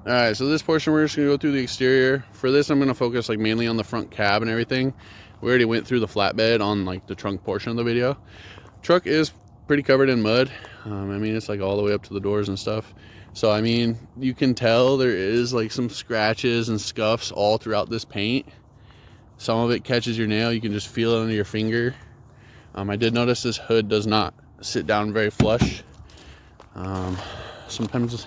All right, so this portion we're just gonna go through the exterior. For this, I'm gonna focus like mainly on the front cab and everything. We already went through the flatbed on like the trunk portion of the video. Truck is pretty covered in mud. I mean, it's like all the way up to the doors and stuff. So I mean, you can tell there is like some scratches and scuffs all throughout this paint. Some of it catches your nail. You can just feel it under your finger. I did notice this hood does not sit down very flush. Sometimes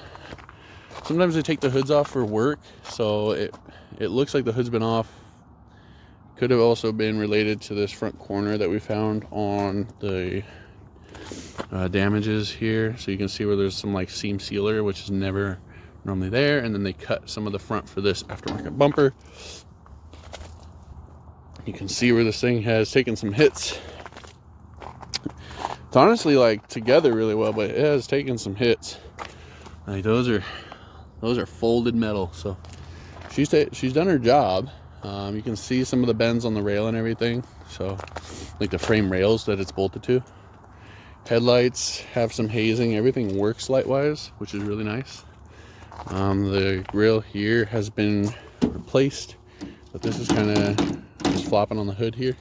they take the hoods off for work, so it looks like the hood's been off. Could have also been related to this front corner that we found on the damages here. So you can see where there's some like seam sealer, which is never normally there, and then they cut some of the front for this aftermarket bumper. You can see where this thing has taken some hits. It's honestly like together really well, but it has taken some hits. Like those are folded metal, so she's done her job. You can see some of the bends on the rail and everything, so like the frame rails that it's bolted to. Headlights have some hazing. Everything works light wise, which is really nice. The grill here has been replaced, but this is kind of just flopping on the hood here.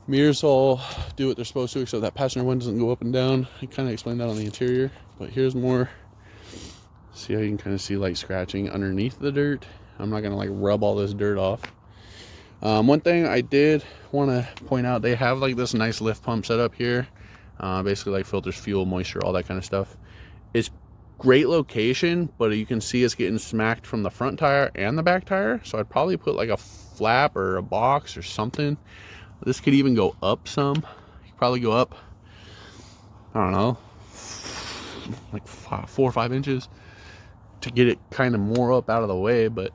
Mirrors all do what they're supposed to, except that passenger one doesn't go up and down. I kind of explained that on the interior, but here's more. See how you can kind of see like scratching underneath the dirt. I'm not gonna like rub all this dirt off. One thing I did want to point out, they have like this nice lift pump set up here. Basically like filters fuel, moisture, all that kind of stuff. It's great location, but you can see it's getting smacked from the front tire and the back tire. So I'd probably put like a flap or a box or something. This could even go up some. You could probably go up, I don't know, like 4 or 5 inches to get it kind of more up out of the way, but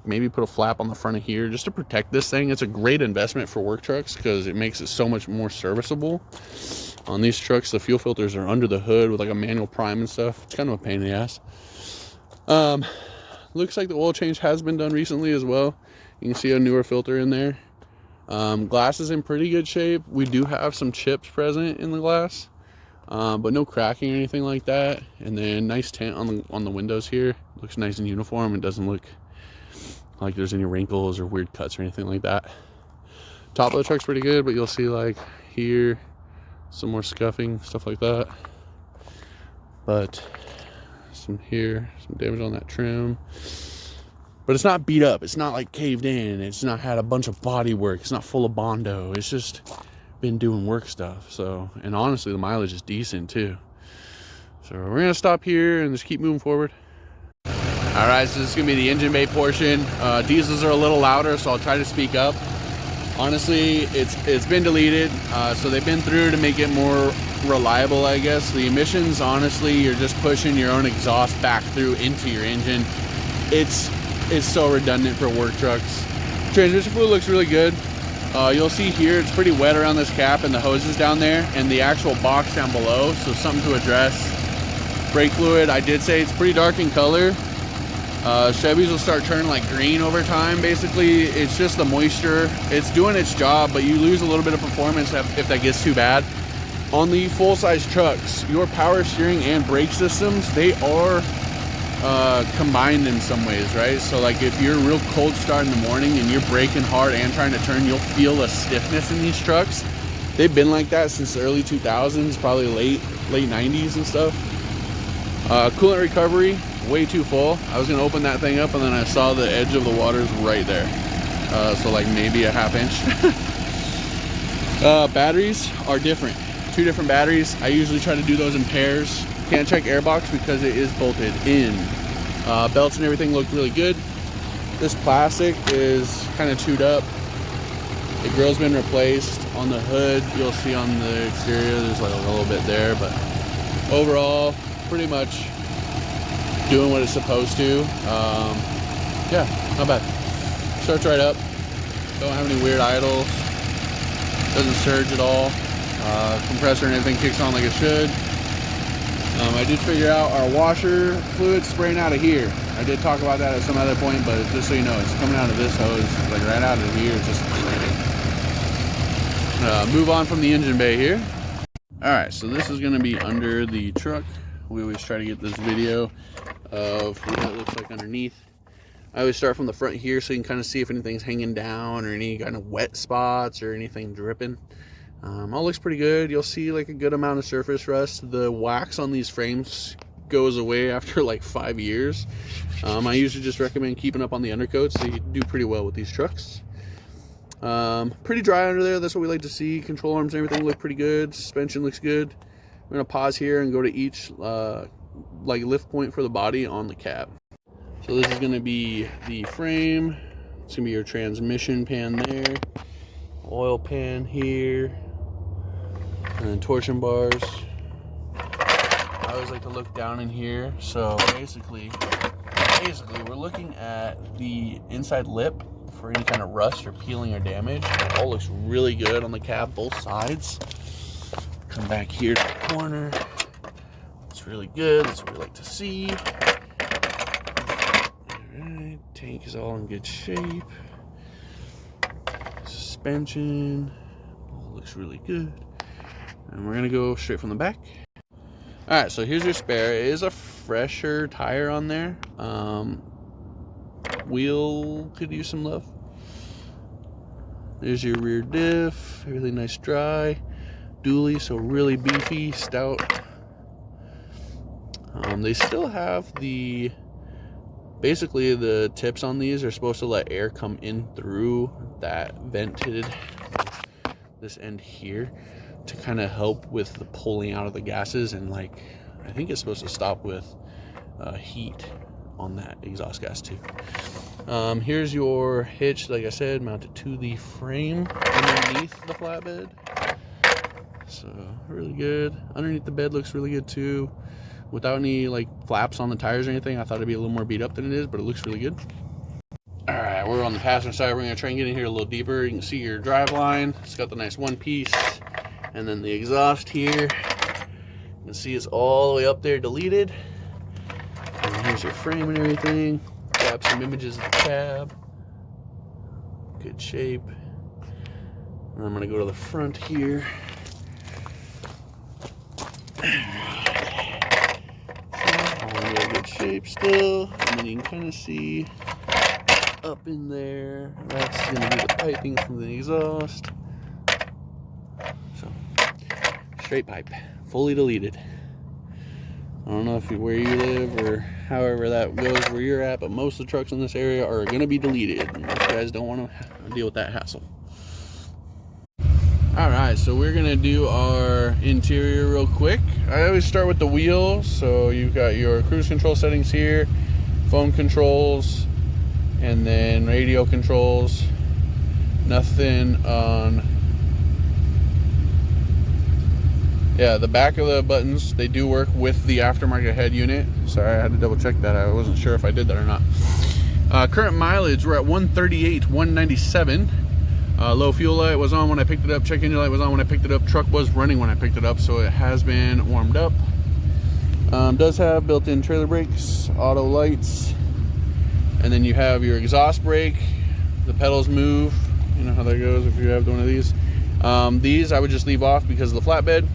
maybe put a flap on the front of here just to protect this thing. It's a great investment for work trucks because it makes it so much more serviceable. On these trucks, the fuel filters are under the hood with like a manual prime and stuff. It's kind of a pain in the ass. Looks like the oil change has been done recently as well. You can see a newer filter in there. Glass is in pretty good shape. We do have some chips present in the glass, but no cracking or anything like that. And then nice tint on the windows here. Looks nice and uniform. It doesn't look like there's any wrinkles or weird cuts or anything like that. Top of the truck's pretty good, but you'll see like here some more scuffing, stuff like that. But some damage on that trim. But it's not beat up. It's not like caved in. It's not had a bunch of body work. It's not full of Bondo. It's just been doing work stuff. So, and honestly, the mileage is decent too. So we're gonna stop here and just keep moving forward. All right, so this is gonna be the engine bay portion. Diesels are a little louder, so I'll try to speak up. Honestly, it's been deleted, so they've been through to make it more reliable, I guess. The emissions, honestly, you're just pushing your own exhaust back through into your engine. It's so redundant for work trucks. Transmission fluid looks really good. You'll see here it's pretty wet around this cap and the hoses down there and the actual box down below, so something to address. Brake fluid, I did say it's pretty dark in color. Chevys will start turning like green over time. Basically, it's just the moisture. It's doing its job, but you lose a little bit of performance if that gets too bad. On the full-size trucks, your power steering and brake systems, they are combined in some ways, right? So like if you're a real cold start in the morning and you're braking hard and trying to turn, you'll feel a stiffness in these trucks. They've been like that since the early 2000s, probably late 90s and stuff. Coolant recovery, way too full. I was gonna open that thing up and then I saw the edge of the water's right there. So like maybe a ½ inch. Batteries are different. 2 different batteries. I usually try to do those in pairs. Can't check airbox because it is bolted in. Belts and everything look really good. This plastic is kind of chewed up. The grill's been replaced. On the hood, you'll see on the exterior, there's like a little bit there, but overall, pretty much doing what it's supposed to. Yeah, not bad. Starts right up. Don't have any weird idles. Doesn't surge at all. Compressor and everything kicks on like it should. I did figure out our washer fluid spraying out of here. I did talk about that at some other point, but just so you know, it's coming out of this hose, like right out of here. Just move on from the engine bay here. All right, so this is going to be under the truck. We always try to get this video of what it looks like underneath. I always start from the front here so you can kind of see if anything's hanging down or any kind of wet spots or anything dripping. All looks pretty good. You'll see like a good amount of surface rust. The wax on these frames goes away after like 5 years. I usually just recommend keeping up on the undercoats. They do pretty well with these trucks. Pretty dry under there. That's what we like to see. Control arms and everything look pretty good. Suspension looks good. I'm gonna pause here and go to each like lift point for the body on the cab. So this is gonna be the frame. It's gonna be your transmission pan there, oil pan here, and then torsion bars. I always like to look down in here. So basically we're looking at the inside lip for any kind of rust or peeling or damage. It all looks really good on the cab, both sides. Come back here to the corner. It's really good. That's what we like to see. Alright, tank is all in good shape. Suspension all looks really good. And we're gonna go straight from the back. Alright, so here's your spare. It is a fresher tire on there. Wheel could use some love. There's your rear diff. Everything nice dry. Dually, so really beefy, stout. They still have the, basically the tips on these are supposed to let air come in through that vented, this end here, to kind of help with the pulling out of the gases, and like I think it's supposed to stop with heat on that exhaust gas too. Here's your hitch, like I said, mounted to the frame underneath the flatbed. So really good. Underneath the bed looks really good too, without any like flaps on the tires or anything. I thought it'd be a little more beat up than it is, but it looks really good. All right, we're on the passenger side. We're gonna try and get in here a little deeper. You can see your drive line. It's got the nice one piece, and then the exhaust here. You can see it's all the way up there deleted. And here's your frame and everything. Grab some images of the cab. Good shape. And I'm gonna go to the front here. All in really good shape still. And then you can kind of see up in there, that's gonna be the piping from the exhaust. So straight pipe, fully deleted. I don't know if where you live or however that goes where you're at, but most of the trucks in this area are gonna be deleted. And most guys don't want to deal with that hassle. All right, so we're gonna do our interior real quick. I always start with the wheel. So you've got your cruise control settings here, phone controls, and then radio controls. Nothing on, yeah, the back of the buttons, they do work with the aftermarket head unit. Sorry, I had to double check that. I wasn't sure if I did that or not. Current mileage, we're at 138, 197. Low fuel light was on when I picked it up. Check engine light was on when I picked it up. Truck was running when I picked it up, so it has been warmed up. Does have built-in trailer brakes, auto lights, and then you have your exhaust brake. The pedals move. You know how that goes if you have one of these. These I would just leave off because of the flatbed.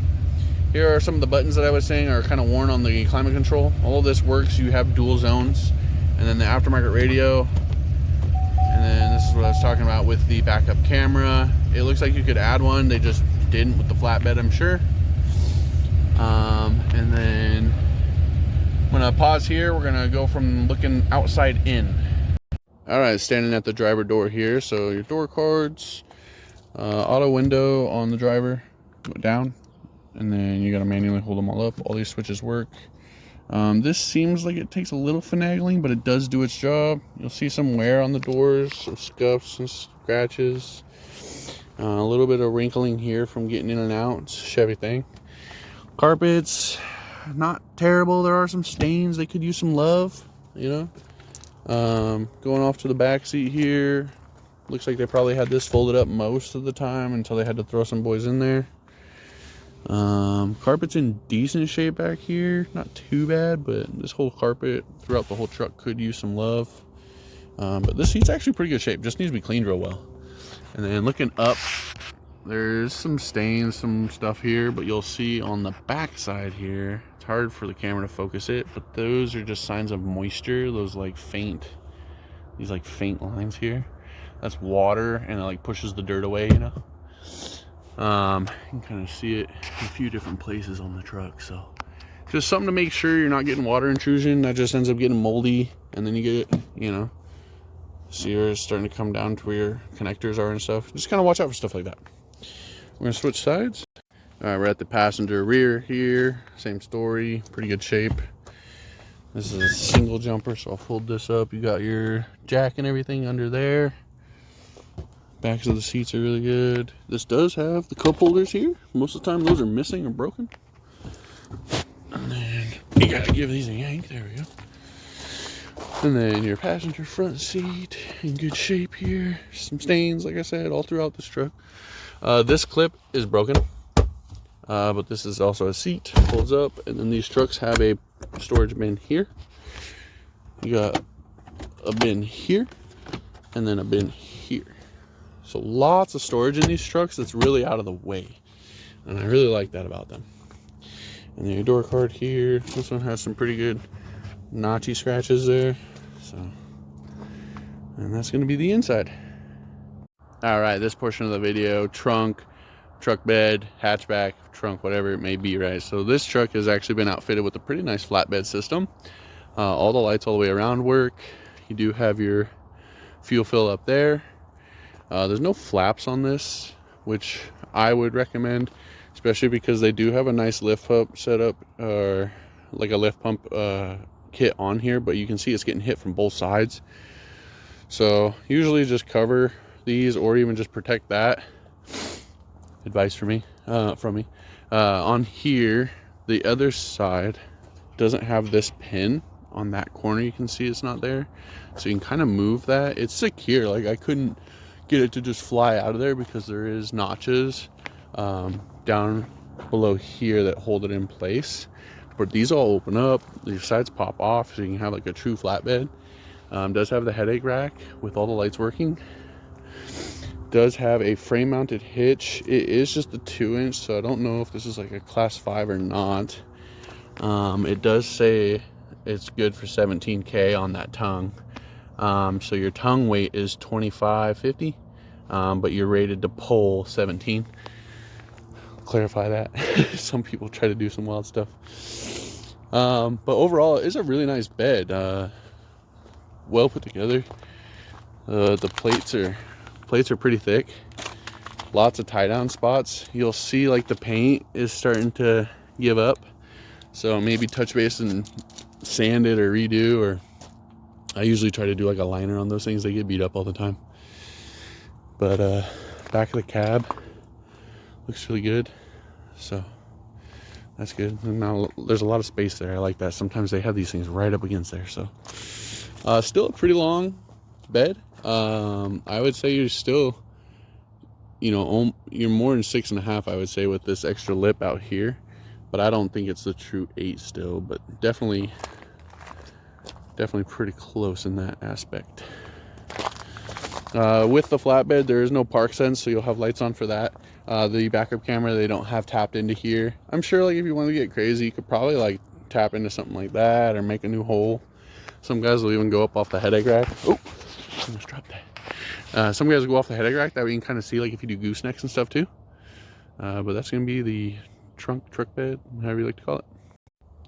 Here are some of the buttons that I was saying are kind of worn on the climate control. All of this works. You have dual zones, and then the aftermarket radio. And then this is what I was talking about with the backup camera. It looks like you could add one. They just didn't with the flatbed, I'm sure. And then I'm gonna pause here. We're gonna go from looking outside in. All right, standing at the driver door here. So your door cards, auto window on the driver, down. And then you gotta manually hold them all up. All these switches work. This seems like it takes a little finagling, but it does do its job. You'll see some wear on the doors, some scuffs and scratches. A little bit of wrinkling here from getting in and out. It's a Chevy thing. Carpets, not terrible. There are some stains. They could use some love, you know. Going off to the back seat here. Looks like they probably had this folded up most of the time until they had to throw some boys in there. Carpet's in decent shape back here, not too bad, but this whole carpet throughout the whole truck could use some love. But this seat's actually pretty good shape, just needs to be cleaned real well. And then looking up there's some stains, some stuff here, but you'll see on the back side here, it's hard for the camera to focus it, but those are just signs of moisture. Those like faint, these like faint lines here, that's water, and it like pushes the dirt away, you know. You can kind of see it in a few different places on the truck. So just something to make sure you're not getting water intrusion that just ends up getting moldy, and then you get, you know, see where it's starting to come down to where your connectors are and stuff. Just kind of watch out for stuff like that. We're gonna switch sides. All right, we're at the passenger rear here. Same story, pretty good shape. This is a single jumper, so I'll fold this up. You got your jack and everything under there. Backs of the seats are really good. This does have the cup holders here. Most of the time those are missing or broken. And then you gotta give these a yank. There we go. And then your passenger front seat in good shape here. Some stains, like I said, all throughout this truck. This clip is broken, but this is also a seat, folds up. And then these trucks have a storage bin here. You got a bin here, and then a bin here. So lots of storage in these trucks that's really out of the way, and I really like that about them. And then your door card here. This one has some pretty good notchy scratches there. So, and that's going to be the inside. All right, this portion of the video, trunk, truck bed, hatchback, trunk, whatever it may be, right? So this truck has actually been outfitted with a pretty nice flatbed system. All the lights all the way around work. You do have your fuel fill up there. There's no flaps on this, which I would recommend, especially because they do have a nice lift pump setup, or like a lift pump kit on here, but you can see it's getting hit from both sides. So usually just cover these, or even just protect that. Advice from me. On here, the other side doesn't have this pin on that corner. You can see it's not there, so you can kind of move that. It's secure. Like, I couldn't get it to just fly out of there because there is notches down below here that hold it in place, but these all open up. These sides pop off, so you can have like a true flatbed. Does have the headache rack with all the lights working. Does have a frame mounted hitch. It is just a 2-inch, so I don't know if this is like a class 5 or not. It does say it's good for 17K on that tongue. So your tongue weight is 2550, but you're rated to pull 17. Clarify that. Some people try to do some wild stuff. But overall, it's a really nice bed. Well put together. The plates are pretty thick. Lots of tie down spots. You'll see like the paint is starting to give up, so maybe touch base and sand it or redo, or I usually try to do like a liner on those things. They get beat up all the time. But back of the cab looks really good, so that's good. And now there's a lot of space there. I like that. Sometimes they have these things right up against there. So still a pretty long bed. I would say you're still, you know, you're more than 6.5, I would say, with this extra lip out here, but I don't think it's the true 8 still, but definitely pretty close in that aspect. With the flatbed, there is no park sense, so you'll have lights on for that. The backup camera, they don't have tapped into here. I'm sure like if you want to get crazy, you could probably like tap into something like that or make a new hole. Some guys will even go up off the headache rack. Oh, almost dropped that. Some guys will go off the headache rack. That way you can kind of see like if you do goosenecks and stuff too. But that's going to be the truck bed, however you like to call it.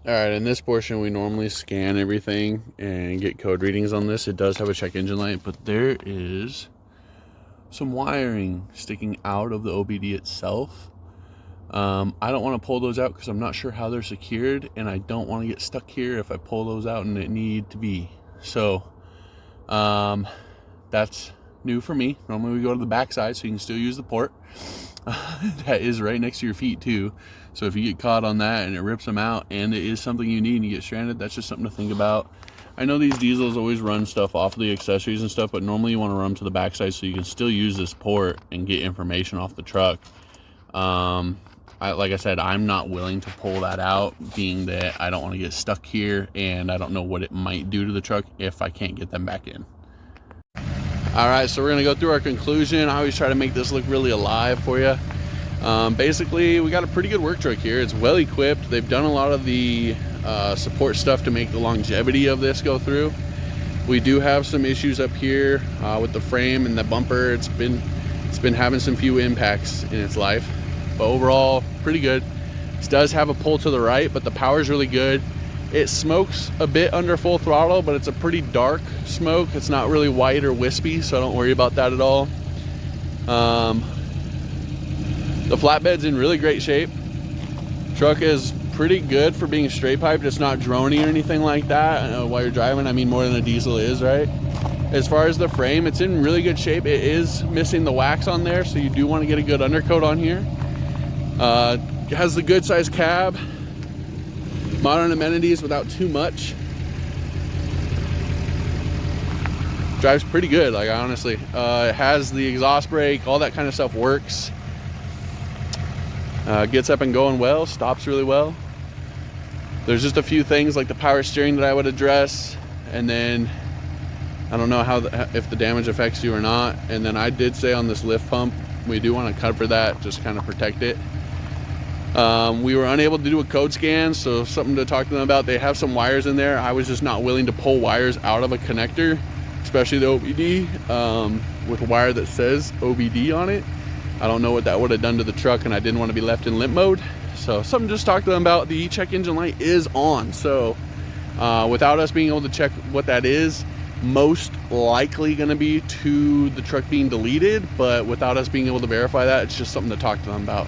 All right, in this portion, we normally scan everything and get code readings on this. It does have a check engine light, but there is some wiring sticking out of the OBD itself. I don't want to pull those out because I'm not sure how they're secured, and I don't want to get stuck here if I pull those out and it need to be. So that's new for me. Normally we go to the back side so you can still use the port. That is right next to your feet too, so if you get caught on that and it rips them out and it is something you need and you get stranded, that's just something to think about. I know these diesels always run stuff off of the accessories and stuff, but normally you want to run them to the back side so you can still use this port and get information off the truck. Like I said, I'm not willing to pull that out, being that I don't want to get stuck here and I don't know what it might do to the truck if I can't get them back in. All right, so we're gonna go through our conclusion. I always try to make this look really alive for you. Basically, we got a pretty good work truck here. It's well equipped. They've done a lot of the support stuff to make the longevity of this go through. We do have some issues up here with the frame and the bumper. It's been having some few impacts in its life, but overall pretty good. This does have a pull to the right, but the power is really good. It smokes a bit under full throttle, but it's a pretty dark smoke. It's not really white or wispy, so I don't worry about that at all. The flatbed's in really great shape. Truck is pretty good for being straight piped. It's not droney or anything like that while you're driving. I mean, more than a diesel is, right? As far as the frame, it's in really good shape. It is missing the wax on there, so you do want to get a good undercoat on here. It has the good size cab, modern amenities without too much. Drives pretty good, like, honestly. It has the exhaust brake, all that kind of stuff works. Gets up and going well, stops really well. There's just a few things like the power steering that I would address, and then I don't know if the damage affects you or not. And then I did say on this lift pump, we do want to cover that, just kind of protect it. We were unable to do a code scan, so something to talk to them about. They have some wires in there. I was just not willing to pull wires out of a connector, especially the OBD, with a wire that says OBD on it. I don't know what that would have done to the truck, and I didn't want to be left in limp mode. So something just talk to them about. The check engine light is on, so without us being able to check what that is, most likely going to be to the truck being deleted, but without us being able to verify that, it's just something to talk to them about.